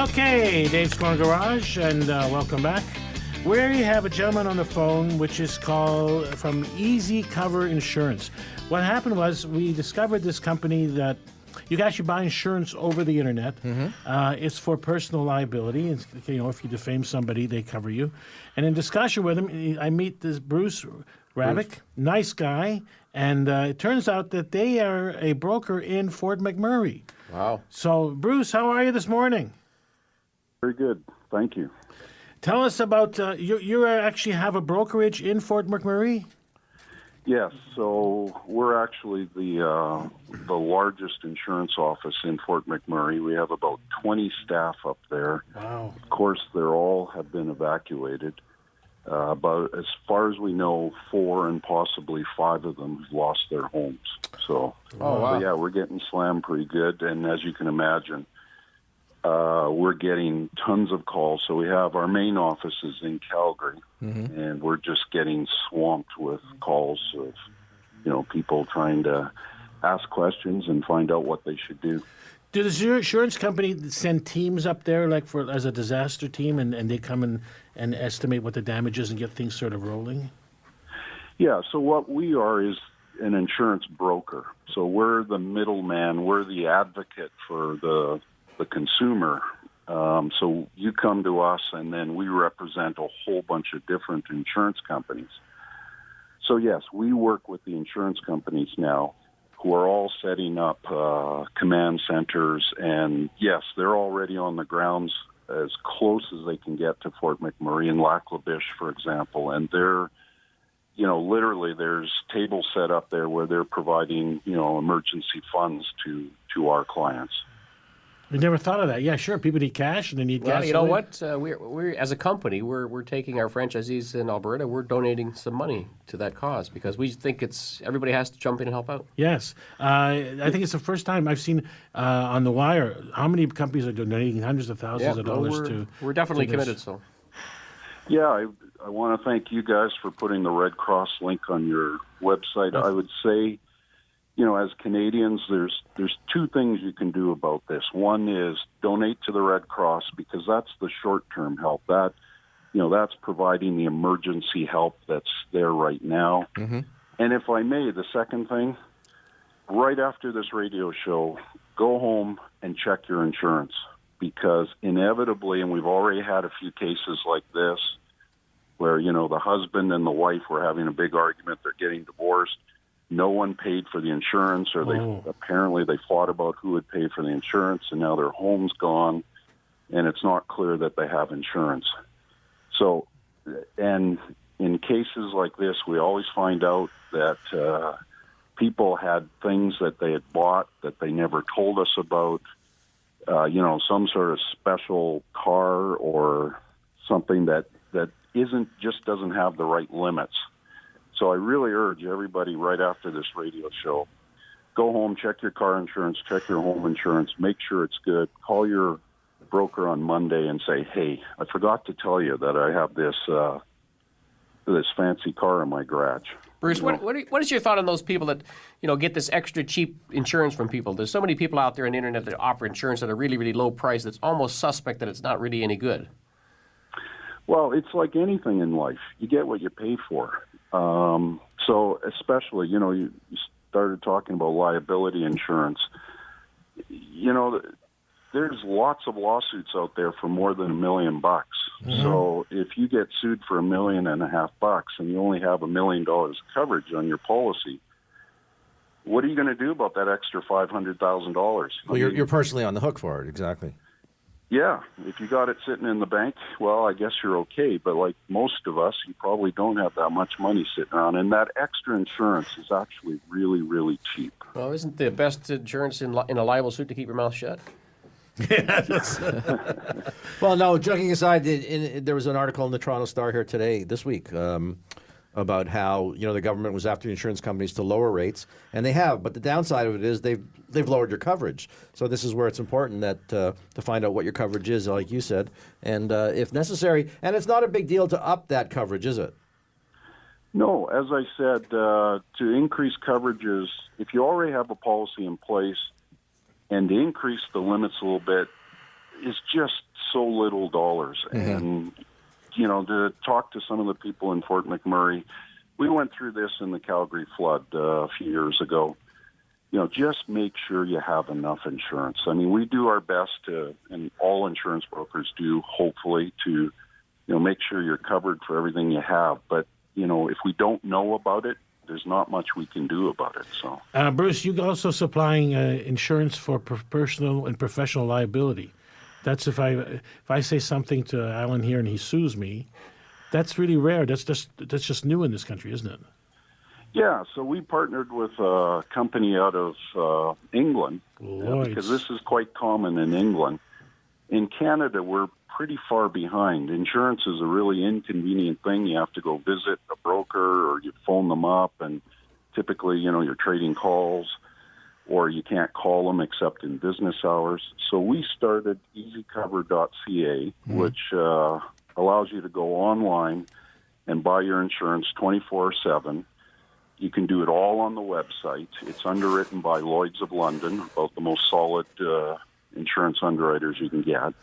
Okay, Dave's Corner Garage, and welcome back. We have a gentleman on the phone, which is called from Easy Cover Insurance. What happened was we discovered this company that you can actually buy insurance over the internet. It's for personal liability. It's, if you defame somebody, they cover you. And in discussion with him, I meet this Bruce Rabik, nice guy, and it turns out that they are a broker in Fort McMurray. Wow. So, Bruce, how are you this morning? Very good. Thank you. Tell us about, you actually have a brokerage in Fort McMurray? Yes, so we're actually the largest insurance office in Fort McMurray. We have about 20 staff up there. Wow. Of course, they all have been evacuated. But as far as we know, 4 and possibly 5 of them have lost their homes. So, wow. yeah, we're getting slammed pretty good. And as you can imagine, we're getting tons of calls. So we have our main office is in Calgary, and we're just getting swamped with calls of, people trying to ask questions and find out what they should do. Does your insurance company send teams up there, like as a disaster team, and they come and estimate what the damage is and get things sort of rolling? Yeah, so what we are is an insurance broker. So we're the middleman. We're the advocate for the consumer. So you come to us, and then we represent a whole bunch of different insurance companies. So, yes, we work with the insurance companies now, who are all setting up command centers. And, yes, they're already on the grounds as close as they can get to Fort McMurray and Lac La Biche, for example. And they're, literally there's tables set up there where they're providing, emergency funds to our clients. We never thought of that. Yeah, sure. People need cash and they need gas. Well, you know what? We're as a company, we're taking our franchisees in Alberta. We're donating some money to that cause because we think everybody has to jump in and help out. Yes, I think it's the first time I've seen on the wire how many companies are donating hundreds of thousands of dollars to. We're definitely to this. committed. So, yeah, I want to thank you guys for putting the Red Cross link on your website. I would say, as Canadians, there's 2 things you can do about this. One is donate to the Red Cross because that's the short-term help. That, that's providing the emergency help that's there right now. And if I may, the second thing, right after this radio show, go home and check your insurance because inevitably, and we've already had a few cases like this, where, the husband and the wife were having a big argument, they're getting divorced. No one paid for the insurance, or apparently they fought about who would pay for the insurance, and now their home's gone, and it's not clear that they have insurance. So, and in cases like this, we always find out that people had things that they had bought that they never told us about, some sort of special car or something that doesn't have the right limits. So I really urge everybody right after this radio show, go home, check your car insurance, check your home insurance, make sure it's good. Call your broker on Monday and say, hey, I forgot to tell you that I have this fancy car in my garage. Bruce, what is your thought on those people that, get this extra cheap insurance from people? There's so many people out there on the internet that offer insurance at a really, really low price that's almost suspect that it's not really any good. Well, it's like anything in life. You get what you pay for. So especially, you started talking about liability insurance. There's lots of lawsuits out there for more than $1 million. So if you get sued for $1.5 million and you only have $1 million coverage on your policy, what are you going to do about that extra $500,000? Well, you're personally on the hook for it, exactly. Yeah, if you got it sitting in the bank, well, I guess you're okay. But like most of us, you probably don't have that much money sitting around. And that extra insurance is actually really, really cheap. Well, isn't the best insurance in a liable suit to keep your mouth shut? Well, no, joking aside, there was an article in the Toronto Star here this week, about how the government was after insurance companies to lower rates, and they have. But the downside of it is they've lowered your coverage. So this is where it's important that to find out what your coverage is, like you said, and if necessary. And it's not a big deal to up that coverage, is it? No, as I said, to increase coverages, if you already have a policy in place, and to increase the limits a little bit is just so little dollars. And, you know, to talk to some of the people in Fort McMurray, we went through this in the Calgary flood a few years ago. You know, just make sure you have enough insurance. I mean, we do our best to, and all insurance brokers do, hopefully, to, you know, make sure you're covered for everything you have. But, you know, if we don't know about it, there's not much we can do about it. So, Bruce, you also supplying insurance for personal and professional liability. That's if I say something to Alan here and he sues me, that's really rare. That's just new in this country, isn't it? yeah, so we partnered with a company out of England because this is quite common in England. In Canada, we're pretty far behind. Insurance is a really inconvenient thing. You have to go visit a broker or you phone them up, and typically, you know, you're trading calls or you can't call them except in business hours. So we started easycover.ca, which allows you to go online and buy your insurance 24/7. You can do it all on the website. It's underwritten by Lloyd's of London, about the most solid insurance underwriters you can get.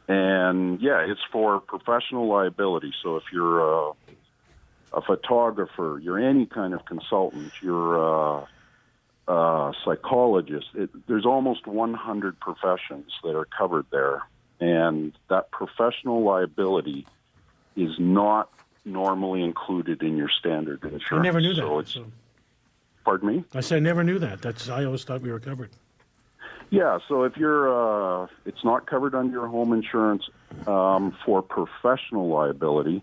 And, yeah, it's for professional liability. So if you're a photographer, you're any kind of consultant, you're a psychologist, there's almost 100 professions that are covered there. And that professional liability is not normally included in your standard insurance. I never knew that. Pardon me? I said I never knew that. I always thought we were covered. Yeah, so if you're, it's not covered under your home insurance for professional liability,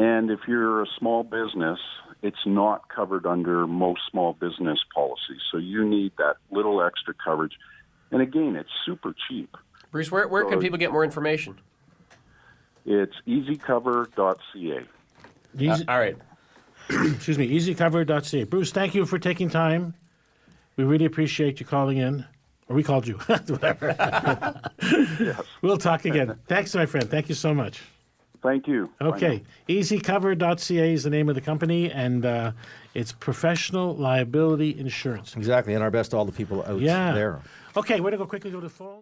and if you're a small business, it's not covered under most small business policies. So you need that little extra coverage. And again, it's super cheap. Bruce, where can people get more information? It's easycover.ca. All right. Excuse me, easycover.ca. Bruce, thank you for taking time. We really appreciate you calling in. Or we called you. Whatever. Yes. We'll talk again. Thanks, my friend. Thank you so much. Thank you. Okay. Easycover.ca is the name of the company, and it's professional liability insurance. Exactly, and our best to all the people out there. Okay, we're going to quickly go to the phone.